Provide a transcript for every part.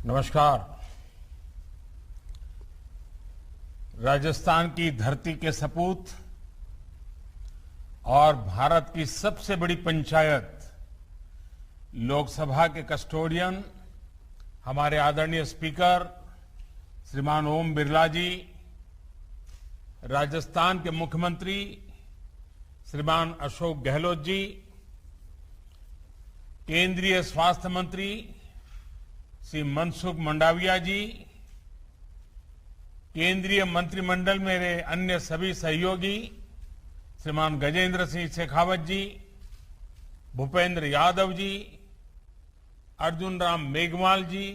नमस्कार। राजस्थान की धरती के सपूत और भारत की सबसे बड़ी पंचायत लोकसभा के कस्टोडियन हमारे आदरणीय स्पीकर श्रीमान ओम बिरला जी, राजस्थान के मुख्यमंत्री श्रीमान अशोक गहलोत जी, केंद्रीय स्वास्थ्य मंत्री श्री मनसुख मंडाविया जी, केंद्रीय मंत्रिमंडल मेरे अन्य सभी सहयोगी श्रीमान गजेंद्र सिंह शेखावत जी, भूपेंद्र यादव जी, अर्जुन राम मेघवाल जी,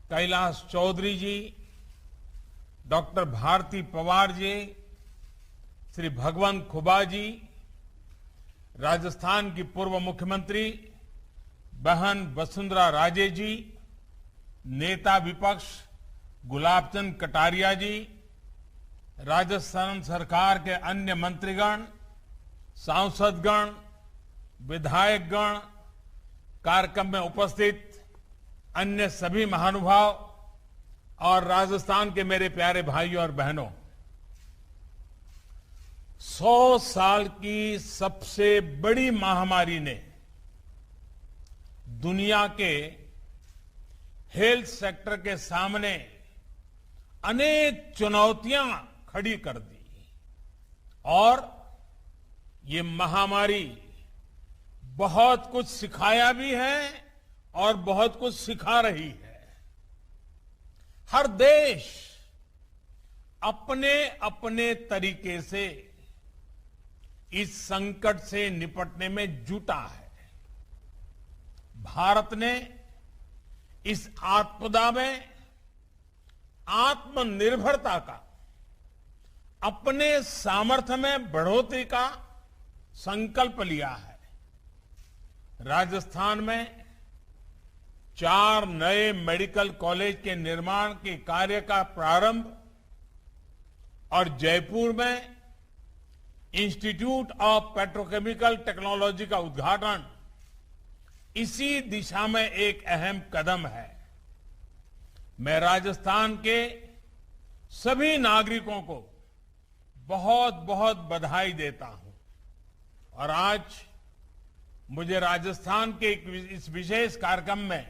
कैलाश चौधरी जी, डॉक्टर भारती पवार जी, श्री भगवंत खुबा जी, राजस्थान की पूर्व मुख्यमंत्री बहन वसुंधरा राजे जी, नेता विपक्ष गुलाब चंद कटारिया जी, राजस्थान सरकार के अन्य मंत्रीगण, सांसदगण, विधायकगण, कार्यक्रम में उपस्थित अन्य सभी महानुभाव और राजस्थान के मेरे प्यारे भाइयों और बहनों, 100 साल की सबसे बड़ी महामारी ने दुनिया के हेल्थ सेक्टर के सामने अनेक चुनौतियां खड़ी कर दी और ये महामारी बहुत कुछ सिखाया भी है और बहुत कुछ सिखा रही है। हर देश अपने अपने तरीके से इस संकट से निपटने में जुटा है। भारत ने इस आपदा में आत्मनिर्भरता का, अपने सामर्थ्य में बढ़ोतरी का संकल्प लिया है। राजस्थान में 4 नए मेडिकल कॉलेज के निर्माण के कार्य का प्रारंभ और जयपुर में इंस्टीट्यूट ऑफ पेट्रोकेमिकल टेक्नोलॉजी का उद्घाटन इसी दिशा में एक अहम कदम है। मैं राजस्थान के सभी नागरिकों को बहुत बहुत बधाई देता हूं और आज मुझे राजस्थान के इस विशेष कार्यक्रम में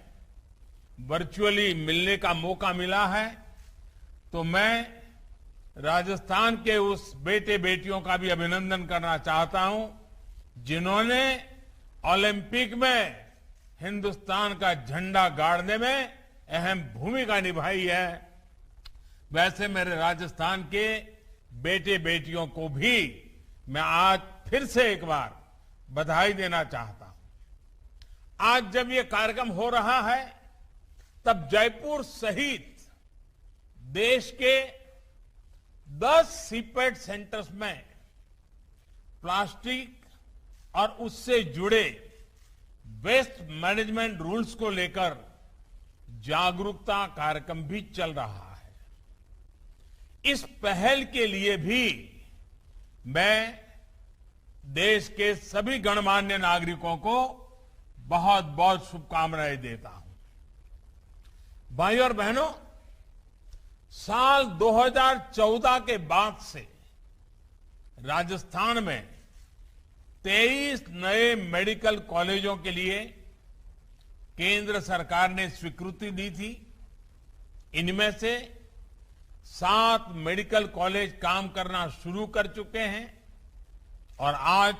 वर्चुअली मिलने का मौका मिला है, तो मैं राजस्थान के उस बेटे बेटियों का भी अभिनंदन करना चाहता हूं जिन्होंने ओलंपिक में हिंदुस्तान का झंडा गाड़ने में अहम भूमिका निभाई है। वैसे मेरे राजस्थान के बेटे बेटियों को भी मैं आज फिर से एक बार बधाई देना चाहता हूं। आज जब ये कार्यक्रम हो रहा है तब जयपुर सहित देश के 10 सीपेट सेंटर्स में प्लास्टिक और उससे जुड़े वेस्ट मैनेजमेंट रूल्स को लेकर जागरूकता कार्यक्रम भी चल रहा है। इस पहल के लिए भी मैं देश के सभी गणमान्य नागरिकों को बहुत बहुत शुभकामनाएं देता हूं। भाइयों और बहनों, साल 2014 के बाद से राजस्थान में 23 नए मेडिकल कॉलेजों के लिए केंद्र सरकार ने स्वीकृति दी थी। इनमें से 7 मेडिकल कॉलेज काम करना शुरू कर चुके हैं और आज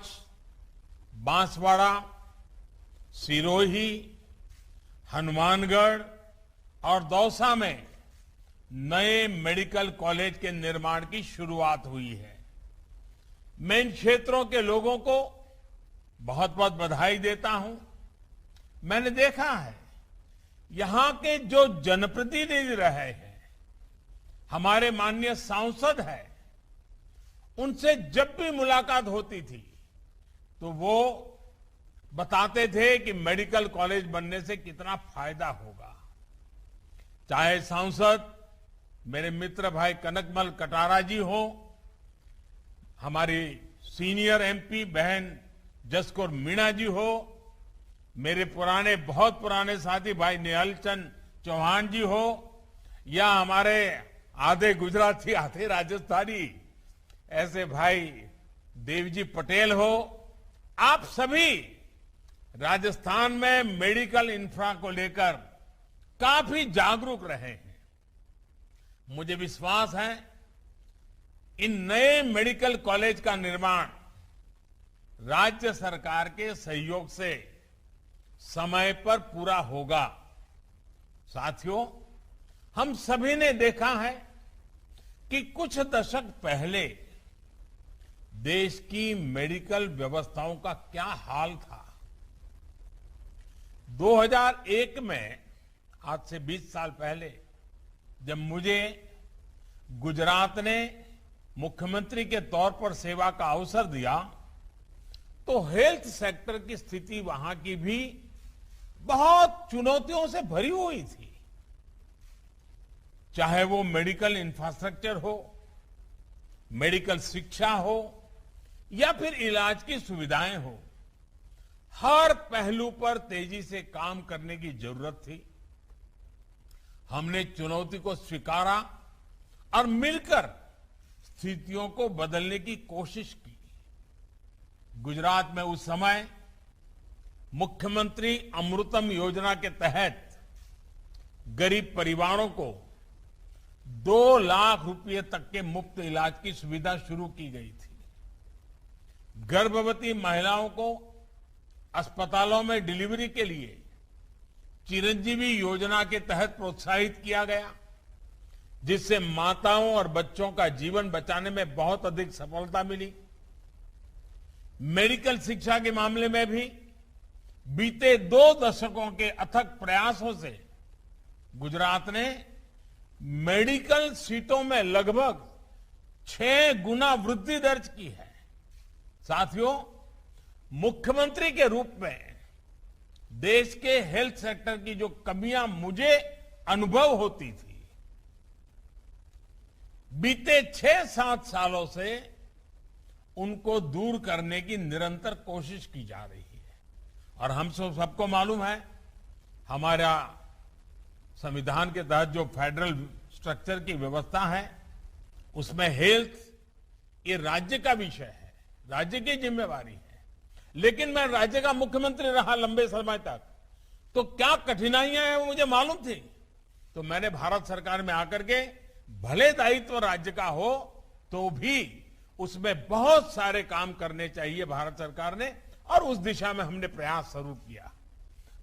बांसवाड़ा, सिरोही, हनुमानगढ़ और दौसा में नए मेडिकल कॉलेज के निर्माण की शुरुआत हुई है। मैं इन क्षेत्रों के लोगों को बहुत बहुत बधाई देता हूं। मैंने देखा है यहां के जो जनप्रतिनिधि रहे हैं, हमारे माननीय सांसद हैं, उनसे जब भी मुलाकात होती थी तो वो बताते थे कि मेडिकल कॉलेज बनने से कितना फायदा होगा। चाहे सांसद मेरे मित्र भाई कनकमल कटारा जी हो, हमारी सीनियर एमपी बहन जसकौर मीणा जी हो, मेरे बहुत पुराने साथी भाई निहाल चंद चौहान जी हो या हमारे आधे गुजराती आधे राजस्थानी ऐसे भाई देवजी पटेल हो, आप सभी राजस्थान में मेडिकल इंफ्रा को लेकर काफी जागरूक रहे हैं। मुझे विश्वास है इन नए मेडिकल कॉलेज का निर्माण राज्य सरकार के सहयोग से समय पर पूरा होगा। साथियों, हम सभी ने देखा है कि कुछ दशक पहले देश की मेडिकल व्यवस्थाओं का क्या हाल था। 2001 में, आज से 20 साल पहले, जब मुझे गुजरात ने मुख्यमंत्री के तौर पर सेवा का अवसर दिया, तो हेल्थ सेक्टर की स्थिति वहां की भी बहुत चुनौतियों से भरी हुई थी। चाहे वो मेडिकल इंफ्रास्ट्रक्चर हो, मेडिकल शिक्षा हो या फिर इलाज की सुविधाएं हो, हर पहलू पर तेजी से काम करने की जरूरत थी। हमने चुनौती को स्वीकारा और मिलकर स्थितियों को बदलने की कोशिश की। गुजरात में उस समय मुख्यमंत्री अमृतम योजना के तहत गरीब परिवारों को 2 लाख रुपए तक के मुफ्त इलाज की सुविधा शुरू की गई थी। गर्भवती महिलाओं को अस्पतालों में डिलीवरी के लिए चिरंजीवी योजना के तहत प्रोत्साहित किया गया, जिससे माताओं और बच्चों का जीवन बचाने में बहुत अधिक सफलता मिली। मेडिकल शिक्षा के मामले में भी बीते 2 दशकों के अथक प्रयासों से गुजरात ने मेडिकल सीटों में लगभग 6 गुना वृद्धि दर्ज की है। साथियों, मुख्यमंत्री के रूप में देश के हेल्थ सेक्टर की जो कमियां मुझे अनुभव होती थी, बीते 6-7 सालों से उनको दूर करने की निरंतर कोशिश की जा रही है। और हम सबको मालूम है, हमारा संविधान के तहत जो फेडरल स्ट्रक्चर की व्यवस्था है, उसमें हेल्थ ये राज्य का विषय है, राज्य की जिम्मेवारी है। लेकिन मैं राज्य का मुख्यमंत्री रहा लंबे समय तक, तो क्या कठिनाइयां हैं वो मुझे मालूम थी। तो मैंने भारत सरकार में आकर के, भले दायित्व राज्य का हो तो भी उसमें बहुत सारे काम करने चाहिए भारत सरकार ने, और उस दिशा में हमने प्रयास शुरू किया।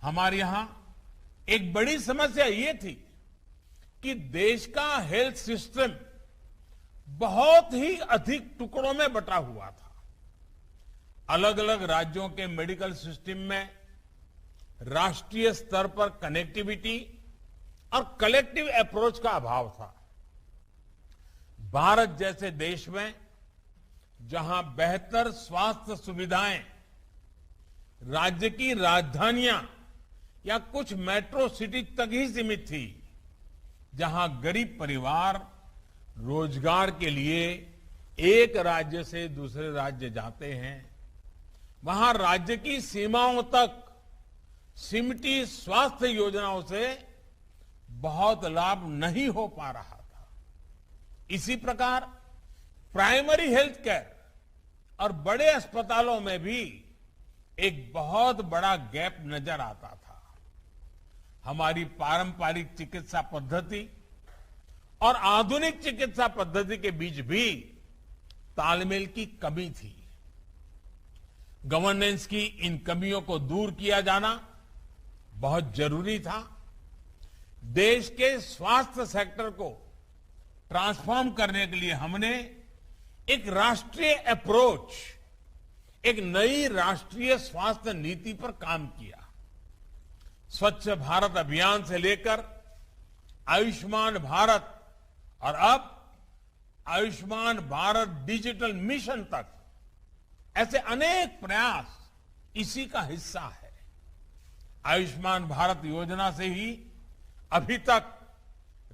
हमारे यहां एक बड़ी समस्या ये थी कि देश का हेल्थ सिस्टम बहुत ही अधिक टुकड़ों में बटा हुआ था। अलग अलग राज्यों के मेडिकल सिस्टम में राष्ट्रीय स्तर पर कनेक्टिविटी और कलेक्टिव अप्रोच का अभाव था। भारत जैसे देश में जहां बेहतर स्वास्थ्य सुविधाएं राज्य की राजधानियां या कुछ मेट्रो सिटी तक ही सीमित थी, जहां गरीब परिवार रोजगार के लिए एक राज्य से दूसरे राज्य जाते हैं, वहां राज्य की सीमाओं तक सिमटी स्वास्थ्य योजनाओं से बहुत लाभ नहीं हो पा रहा था। इसी प्रकार प्राइमरी हेल्थ केयर और बड़े अस्पतालों में भी एक बहुत बड़ा गैप नजर आता था। हमारी पारंपरिक चिकित्सा पद्धति और आधुनिक चिकित्सा पद्धति के बीच भी तालमेल की कमी थी। गवर्नेंस की इन कमियों को दूर किया जाना बहुत जरूरी था। देश के स्वास्थ्य सेक्टर को ट्रांसफॉर्म करने के लिए हमने एक राष्ट्रीय अप्रोच, एक नई राष्ट्रीय स्वास्थ्य नीति पर काम किया। स्वच्छ भारत अभियान से लेकर आयुष्मान भारत और अब आयुष्मान भारत डिजिटल मिशन तक, ऐसे अनेक प्रयास इसी का हिस्सा है। आयुष्मान भारत योजना से ही अभी तक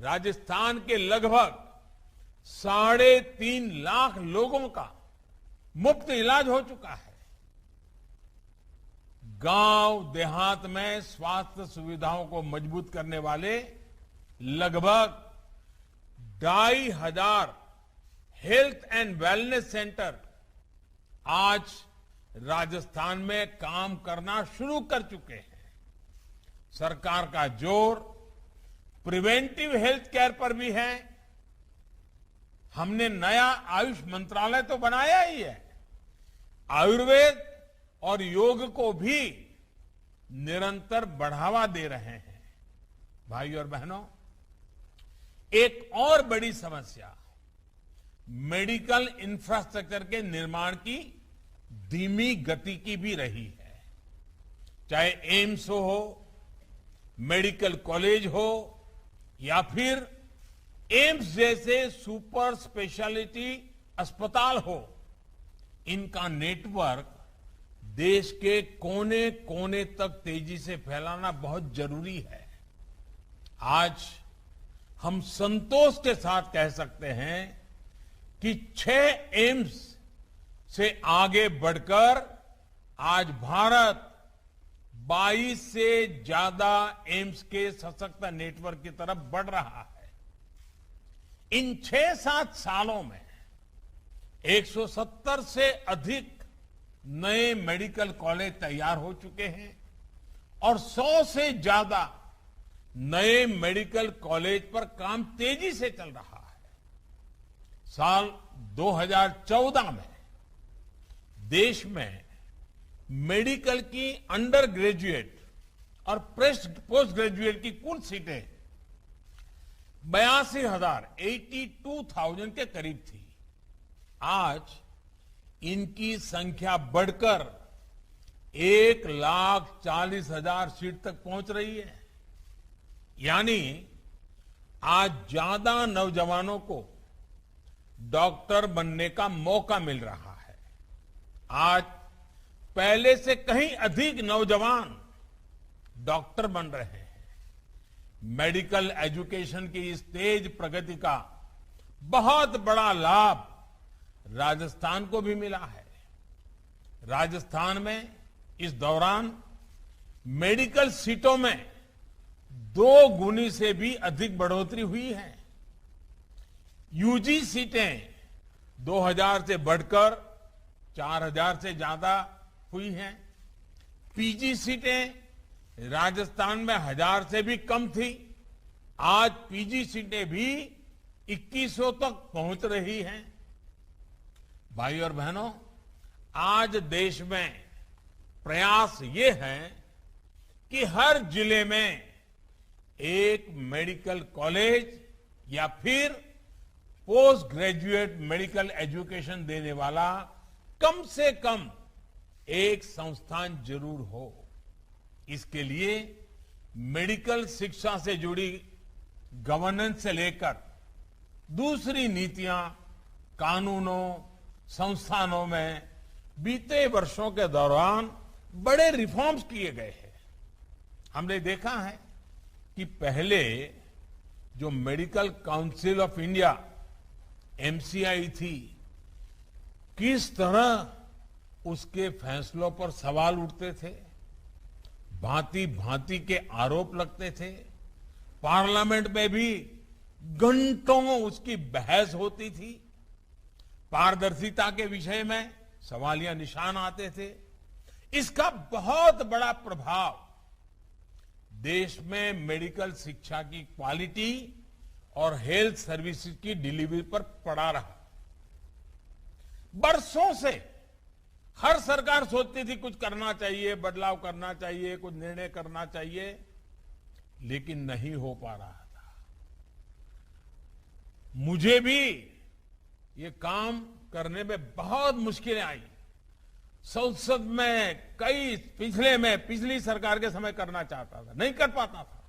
राजस्थान के लगभग 3.5 लाख लोगों का मुफ्त इलाज हो चुका है। गांव देहात में स्वास्थ्य सुविधाओं को मजबूत करने वाले लगभग 2,500 हेल्थ एंड वेलनेस सेंटर आज राजस्थान में काम करना शुरू कर चुके हैं। सरकार का जोर प्रिवेंटिव हेल्थ केयर पर भी है। हमने नया आयुष मंत्रालय तो बनाया ही है। आयुर्वेद और योग को भी निरंतर बढ़ावा दे रहे हैं। भाई और बहनों, एक और बड़ी समस्या मेडिकल इंफ्रास्ट्रक्चर के निर्माण की धीमी गति की भी रही है। चाहे एम्स हो, मेडिकल कॉलेज हो या फिर एम्स जैसे सुपर स्पेशलिटी अस्पताल हो, इनका नेटवर्क देश के कोने कोने तक तेजी से फैलाना बहुत जरूरी है। आज हम संतोष के साथ कह सकते हैं कि 6 एम्स से आगे बढ़कर आज भारत 22 से ज्यादा एम्स के सशक्त नेटवर्क की तरफ बढ़ रहा है। इन 6-7 सालों में 170 से अधिक नए मेडिकल कॉलेज तैयार हो चुके हैं और 100 से ज्यादा नए मेडिकल कॉलेज पर काम तेजी से चल रहा है। साल 2014 में देश में मेडिकल की अंडर ग्रेजुएट और पोस्ट ग्रेजुएट की कुल सीटें 82,000 के करीब थी। आज इनकी संख्या बढ़कर 1,40,000 सीट तक पहुंच रही है। यानी आज ज्यादा नौजवानों को डॉक्टर बनने का मौका मिल रहा है। आज पहले से कहीं अधिक नौजवान डॉक्टर बन रहे हैं। मेडिकल एजुकेशन की इस तेज प्रगति का बहुत बड़ा लाभ राजस्थान को भी मिला है। राजस्थान में इस दौरान मेडिकल सीटों में 2 गुनी से भी अधिक बढ़ोतरी हुई है। यूजी सीटें 2,000 से बढ़कर 4,000 से ज्यादा हुई हैं। पीजी सीटें राजस्थान में 1,000 से भी कम थी। आज पीजी सीटें भी 2,100 तक पहुंच रही हैं। भाई और बहनों, आज देश में प्रयास ये है कि हर जिले में एक मेडिकल कॉलेज या फिर पोस्ट ग्रेजुएट मेडिकल एजुकेशन देने वाला कम से कम एक संस्थान जरूर हो। इसके लिए मेडिकल शिक्षा से जुड़ी गवर्नेंस से लेकर दूसरी नीतियां, कानूनों, संस्थानों में बीते वर्षों के दौरान बड़े रिफॉर्म्स किए गए हैं। हमने देखा है कि पहले जो medical council of India MCI थी, किस तरह उसके फैसलों पर सवाल उठते थे, भांति भांति के आरोप लगते थे। पार्लियामेंट में भी घंटों उसकी बहस होती थी। पारदर्शिता के विषय में सवालिया निशान आते थे। इसका बहुत बड़ा प्रभाव देश में मेडिकल शिक्षा की क्वालिटी और हेल्थ सर्विसेज की डिलीवरी पर पड़ा रहा। बरसों से हर सरकार सोचती थी कुछ करना चाहिए, बदलाव करना चाहिए, कुछ निर्णय करना चाहिए, लेकिन नहीं हो पा रहा था। मुझे भी ये काम करने में बहुत मुश्किलें आई। संसद में पिछली सरकार के समय करना चाहता था, नहीं कर पाता था।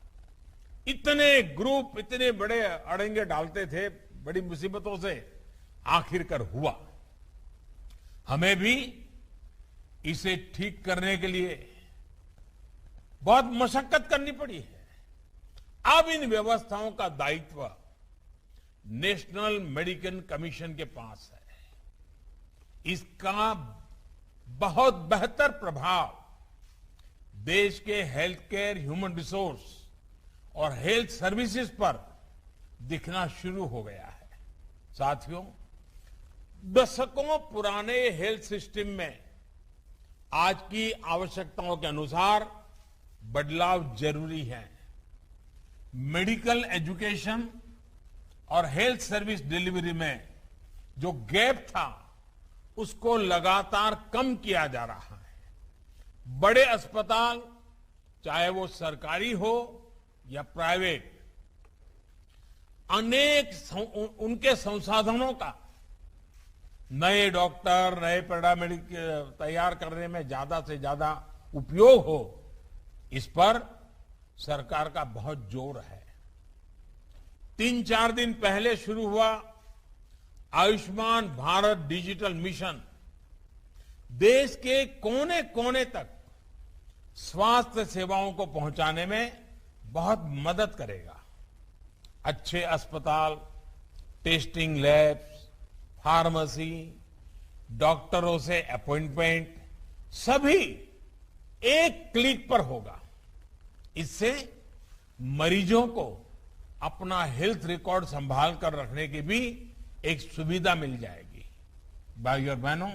इतने ग्रुप, इतने बड़े अड़ंगे डालते थे, बड़ी मुसीबतों से आखिरकार हुआ। हमें भी इसे ठीक करने के लिए बहुत मशक्कत करनी पड़ी है। अब इन व्यवस्थाओं का दायित्व नेशनल मेडिकल कमीशन के पास है। इसका बहुत बेहतर प्रभाव देश के हेल्थ केयर, ह्यूमन रिसोर्स और हेल्थ सर्विसेज पर दिखना शुरू हो गया है। साथियों, दशकों पुराने हेल्थ सिस्टम में आज की आवश्यकताओं के अनुसार बदलाव जरूरी है। मेडिकल एजुकेशन और हेल्थ सर्विस डिलीवरी में जो गैप था, उसको लगातार कम किया जा रहा है। बड़े अस्पताल, चाहे वो सरकारी हो या प्राइवेट, उनके संसाधनों का नए डॉक्टर, नए पैरामेडिक तैयार करने में ज्यादा से ज्यादा उपयोग हो, इस पर सरकार का बहुत जोर है। 3-4 दिन पहले शुरू हुआ आयुष्मान भारत डिजिटल मिशन देश के कोने कोने तक स्वास्थ्य सेवाओं को पहुंचाने में बहुत मदद करेगा। अच्छे अस्पताल, टेस्टिंग लैब्स, फार्मेसी, डॉक्टरों से अपॉइंटमेंट, सभी एक क्लिक पर होगा। इससे मरीजों को अपना हेल्थ रिकॉर्ड संभाल कर रखने की भी एक सुविधा मिल जाएगी। भाइयों और बहनों,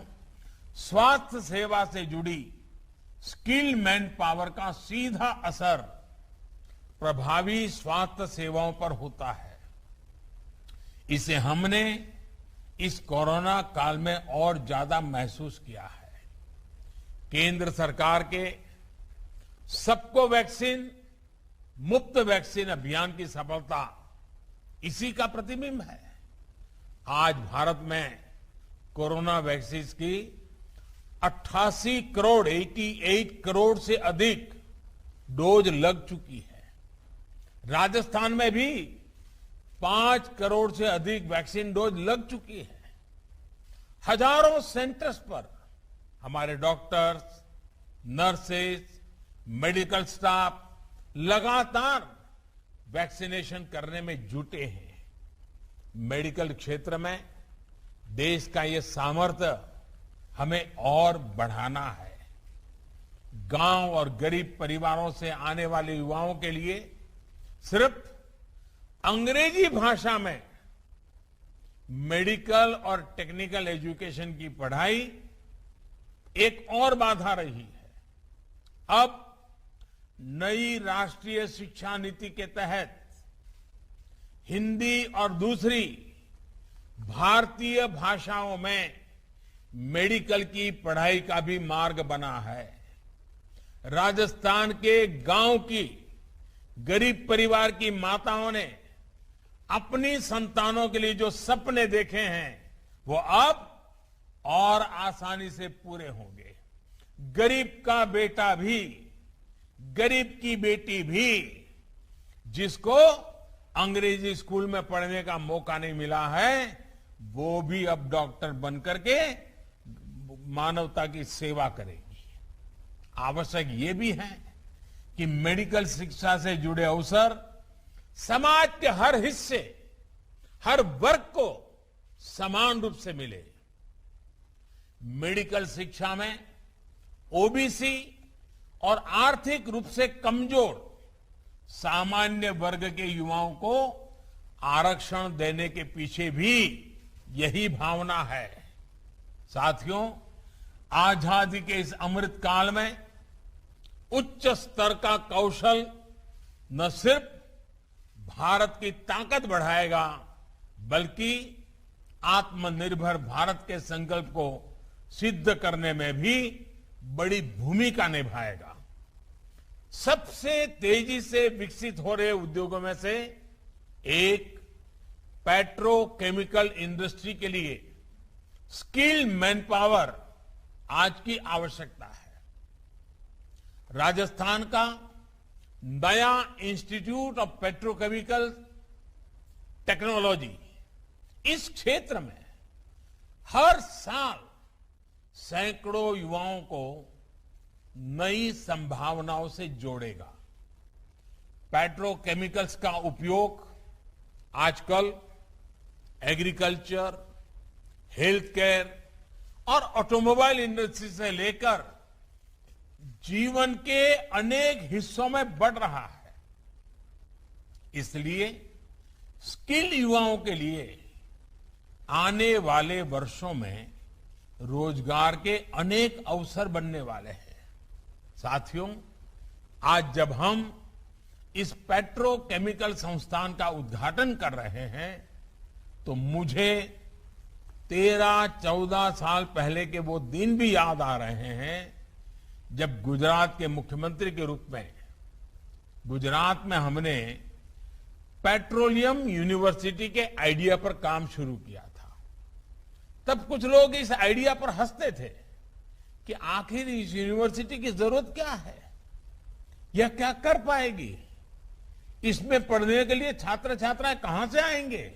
स्वास्थ्य सेवा से जुड़ी स्किल्ड मैन पावर का सीधा असर प्रभावी स्वास्थ्य सेवाओं पर होता है। इसे हमने इस कोरोना काल में और ज्यादा महसूस किया है। केंद्र सरकार के सबको वैक्सीन, मुफ्त वैक्सीन अभियान की सफलता इसी का प्रतिबिंब है। आज भारत में कोरोना वैक्सीन की 88 करोड़ 88 करोड़ से अधिक डोज लग चुकी है। राजस्थान में भी 5 करोड़ से अधिक वैक्सीन डोज लग चुकी है। हजारों सेंटर्स पर हमारे डॉक्टर्स, नर्सेज, मेडिकल स्टाफ लगातार वैक्सीनेशन करने में जुटे हैं। मेडिकल क्षेत्र में देश का ये सामर्थ्य हमें और बढ़ाना है। गांव और गरीब परिवारों से आने वाले युवाओं के लिए सिर्फ अंग्रेजी भाषा में मेडिकल और टेक्निकल एजुकेशन की पढ़ाई एक और बाधा रही है। अब नई राष्ट्रीय शिक्षा नीति के तहत हिंदी और दूसरी भारतीय भाषाओं में मेडिकल की पढ़ाई का भी मार्ग बना है। राजस्थान के गांव की गरीब परिवार की माताओं ने अपनी संतानों के लिए जो सपने देखे हैं, वो अब और आसानी से पूरे होंगे। गरीब का बेटा भी, गरीब की बेटी भी, जिसको अंग्रेजी स्कूल में पढ़ने का मौका नहीं मिला है, वो भी अब डॉक्टर बनकर के मानवता की सेवा करेगी। आवश्यक ये भी है कि मेडिकल शिक्षा से जुड़े अवसर समाज के हर हिस्से, हर वर्ग को समान रूप से मिले। मेडिकल शिक्षा में ओबीसी और आर्थिक रूप से कमजोर सामान्य वर्ग के युवाओं को आरक्षण देने के पीछे भी यही भावना है। साथियों, आजादी के इस अमृत काल में उच्च स्तर का कौशल न सिर्फ भारत की ताकत बढ़ाएगा, बल्कि आत्मनिर्भर भारत के संकल्प को सिद्ध करने में भी बड़ी भूमिका निभाएगा। सबसे तेजी से विकसित हो रहे उद्योगों में से एक पेट्रोकेमिकल इंडस्ट्री के लिए स्किल्ड मैन पावर आज की आवश्यकता है। राजस्थान का नया इंस्टीट्यूट ऑफ पेट्रोकेमिकल टेक्नोलॉजी इस क्षेत्र में हर साल सैकड़ों युवाओं को नई संभावनाओं से जोड़ेगा। पेट्रोकेमिकल्स का उपयोग आजकल एग्रीकल्चर, हेल्थ केयर और ऑटोमोबाइल इंडस्ट्री से लेकर जीवन के अनेक हिस्सों में बढ़ रहा है। इसलिए स्किल युवाओं के लिए आने वाले वर्षों में रोजगार के अनेक अवसर बनने वाले हैं। साथियों, आज जब हम इस पेट्रोकेमिकल संस्थान का उद्घाटन कर रहे हैं तो मुझे 13-14 साल पहले के वो दिन भी याद आ रहे हैं जब गुजरात के मुख्यमंत्री के रूप में गुजरात में हमने पेट्रोलियम यूनिवर्सिटी के आइडिया पर काम शुरू किया था। तब कुछ लोग इस आइडिया पर हंसते थे कि आखिर इस यूनिवर्सिटी की जरूरत क्या है, यह क्या कर पाएगी, इसमें पढ़ने के लिए छात्र छात्राएं कहां से आएंगे।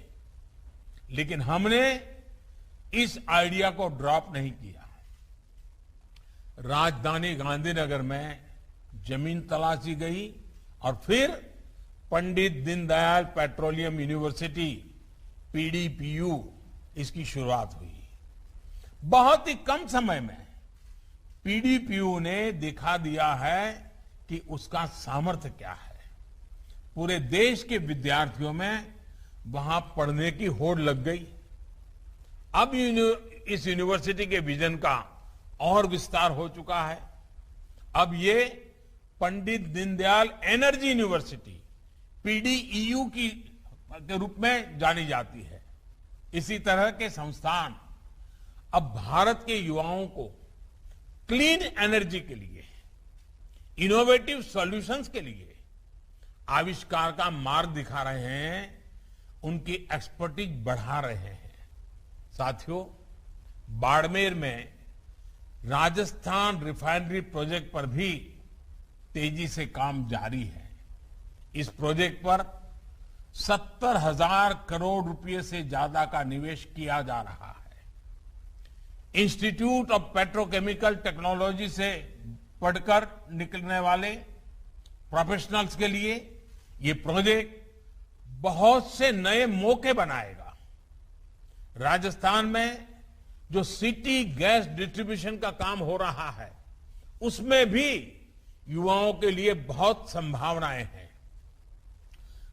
लेकिन हमने इस आइडिया को ड्रॉप नहीं किया। राजधानी गांधीनगर में जमीन तलाशी गई और फिर पंडित दीनदयाल पेट्रोलियम यूनिवर्सिटी पीडीपीयू इसकी शुरुआत हुई। बहुत ही कम समय में पीडीपीयू ने दिखा दिया है कि उसका सामर्थ्य क्या है। पूरे देश के विद्यार्थियों में वहां पढ़ने की होड़ लग गई। अब इस यूनिवर्सिटी के विजन का और विस्तार हो चुका है। अब ये पंडित दीनदयाल एनर्जी यूनिवर्सिटी पीडीईयू के रूप में जानी जाती है। इसी तरह के संस्थान अब भारत के युवाओं को क्लीन एनर्जी के लिए, इनोवेटिव सॉल्यूशंस के लिए आविष्कार का मार्ग दिखा रहे हैं, उनकी एक्सपर्टीज बढ़ा रहे हैं। साथियों, बाड़मेर में राजस्थान रिफाइनरी प्रोजेक्ट पर भी तेजी से काम जारी है। इस प्रोजेक्ट पर 70,000 करोड़ रुपए से ज्यादा का निवेश किया जा रहा है। इंस्टीट्यूट ऑफ पेट्रोकेमिकल टेक्नोलॉजी से पढ़कर निकलने वाले प्रोफेशनल्स के लिए ये प्रोजेक्ट बहुत से नए मौके बनाएगा। राजस्थान में जो सिटी गैस डिस्ट्रीब्यूशन का काम हो रहा है, उसमें भी युवाओं के लिए बहुत संभावनाएं हैं।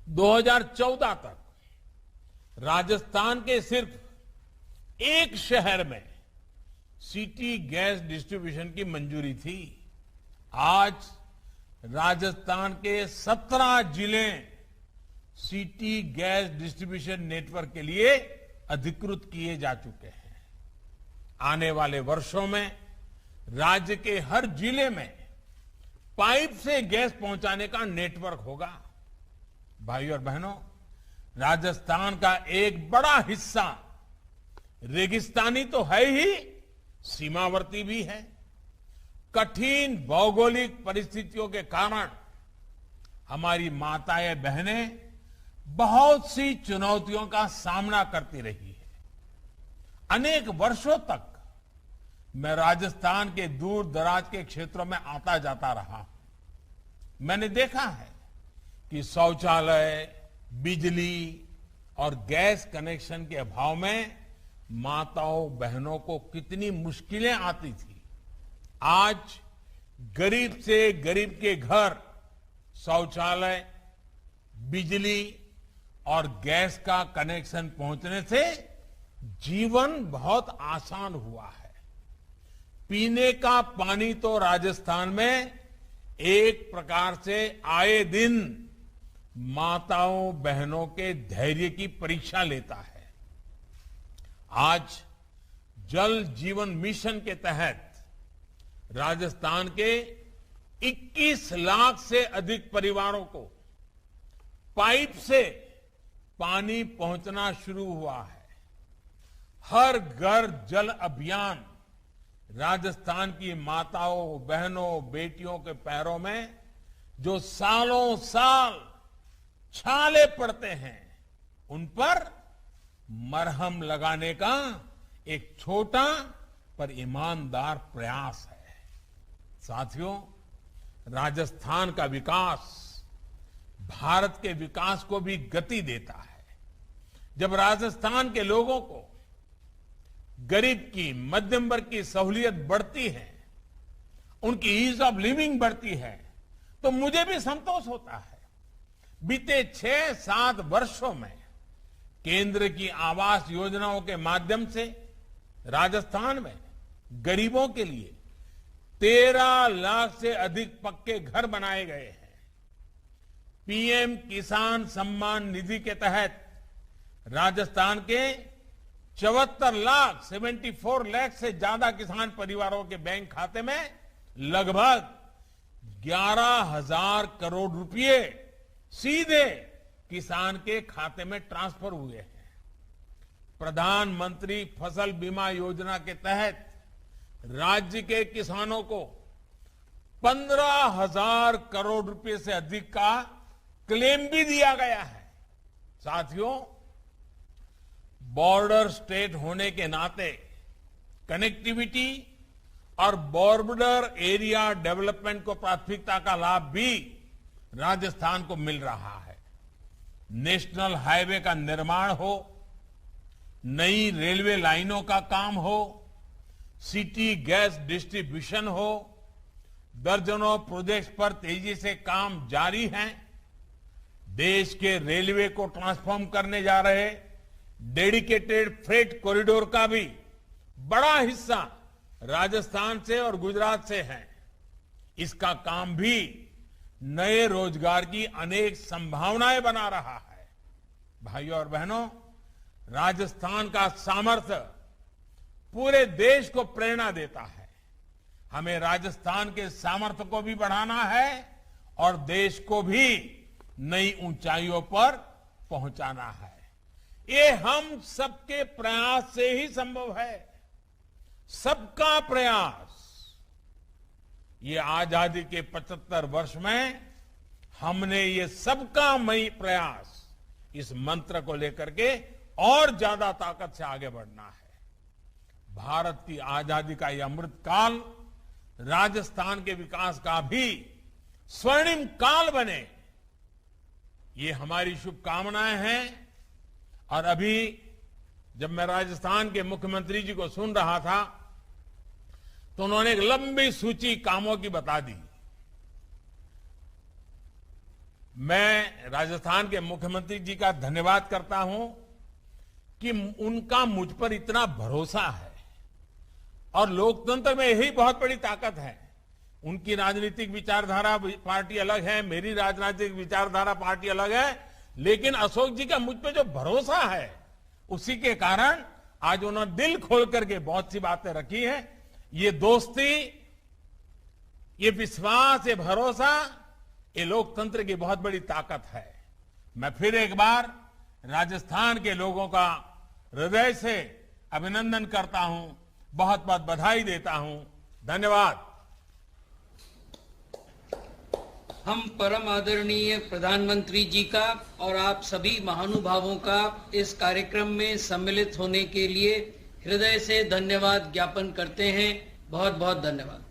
2014 तक राजस्थान के सिर्फ एक शहर में सिटी गैस डिस्ट्रीब्यूशन की मंजूरी थी। आज राजस्थान के 17 जिले सिटी गैस डिस्ट्रीब्यूशन नेटवर्क के लिए अधिकृत किए जा चुके हैं। आने वाले वर्षों में राज्य के हर जिले में पाइप से गैस पहुंचाने का नेटवर्क होगा। भाइयों और बहनों, राजस्थान का एक बड़ा हिस्सा रेगिस्तानी तो है ही, सीमावर्ती भी है। कठिन भौगोलिक परिस्थितियों के कारण हमारी माताएं बहनें बहुत सी चुनौतियों का सामना करती रही है। अनेक वर्षों तक मैं राजस्थान के दूर दराज के क्षेत्रों में आता जाता रहा। मैंने देखा है कि शौचालय, बिजली और गैस कनेक्शन के अभाव में माताओं बहनों को कितनी मुश्किलें आती थी। आज गरीब से गरीब के घर शौचालय, बिजली और गैस का कनेक्शन पहुंचने से जीवन बहुत आसान हुआ है। पीने का पानी तो राजस्थान में एक प्रकार से आए दिन माताओं बहनों के धैर्य की परीक्षा लेता है। आज जल जीवन मिशन के तहत राजस्थान के 21 लाख से अधिक परिवारों को पाइप से पानी पहुंचना शुरू हुआ है। हर घर जल अभियान राजस्थान की माताओं, बहनों, बेटियों के पैरों में जो सालों साल छाले पड़ते हैं, उन पर मरहम लगाने का एक छोटा पर ईमानदार प्रयास है। साथियों, राजस्थान का विकास भारत के विकास को भी गति देता है। जब राजस्थान के लोगों को गरीब की, मध्यम वर्ग की सहूलियत बढ़ती है, उनकी ईज ऑफ लिविंग बढ़ती है तो मुझे भी संतोष होता है। बीते 6-7 वर्षों में केंद्र की आवास योजनाओं के माध्यम से राजस्थान में गरीबों के लिए 13 लाख से अधिक पक्के घर बनाए गए हैं। पीएम किसान सम्मान निधि के तहत राजस्थान के 74 लाख से ज्यादा किसान परिवारों के बैंक खाते में लगभग 11,000 करोड़ रुपए सीधे किसान के खाते में ट्रांसफर हुए हैं। प्रधानमंत्री फसल बीमा योजना के तहत राज्य के किसानों को 15,000 करोड़ रुपए से अधिक का क्लेम भी दिया गया है। साथियों, बॉर्डर स्टेट होने के नाते कनेक्टिविटी और बॉर्डर एरिया डेवलपमेंट को प्राथमिकता का लाभ भी राजस्थान को मिल रहा है। नेशनल हाईवे का निर्माण हो, नई रेलवे लाइनों का काम हो, सिटी गैस डिस्ट्रीब्यूशन हो, दर्जनों प्रोजेक्ट्स पर तेजी से काम जारी है। देश के रेलवे को ट्रांसफॉर्म करने जा रहे डेडिकेटेड फ्रेट कॉरिडोर का भी बड़ा हिस्सा राजस्थान से और गुजरात से है। इसका काम भी नए रोजगार की अनेक संभावनाएं बना रहा है। भाइयों और बहनों, राजस्थान का सामर्थ्य पूरे देश को प्रेरणा देता है। हमें राजस्थान के सामर्थ्य को भी बढ़ाना है और देश को भी नई ऊंचाइयों पर पहुंचाना है। ये हम सबके प्रयास से ही संभव है। सबका प्रयास। ये आजादी के 75 वर्ष में हमने ये सबका मई प्रयास, इस मंत्र को लेकर के और ज्यादा ताकत से आगे बढ़ना है। भारत की आजादी का यह अमृत काल राजस्थान के विकास का भी स्वर्णिम काल बने, ये हमारी शुभकामनाएं हैं। और अभी जब मैं राजस्थान के मुख्यमंत्री जी को सुन रहा था तो उन्होंने एक लंबी सूची कामों की बता दी। मैं राजस्थान के मुख्यमंत्री जी का धन्यवाद करता हूं कि उनका मुझ पर इतना भरोसा है और लोकतंत्र में यही बहुत बड़ी ताकत है। उनकी राजनीतिक विचारधारा पार्टी अलग है, मेरी राजनीतिक विचारधारा पार्टी अलग है, लेकिन अशोक जी का मुझ पे जो भरोसा है उसी के कारण आज उन्होंने दिल खोल करके बहुत सी बातें रखी हैं। ये दोस्ती, ये विश्वास, ये भरोसा, ये लोकतंत्र की बहुत बड़ी ताकत है। मैं फिर एक बार राजस्थान के लोगों का हृदय से अभिनंदन करता हूं, बहुत बहुत बधाई देता हूं। धन्यवाद। हम परम आदरणीय प्रधानमंत्री जी का और आप सभी महानुभावों का इस कार्यक्रम में सम्मिलित होने के लिए हृदय से धन्यवाद ज्ञापन करते हैं। बहुत बहुत धन्यवाद।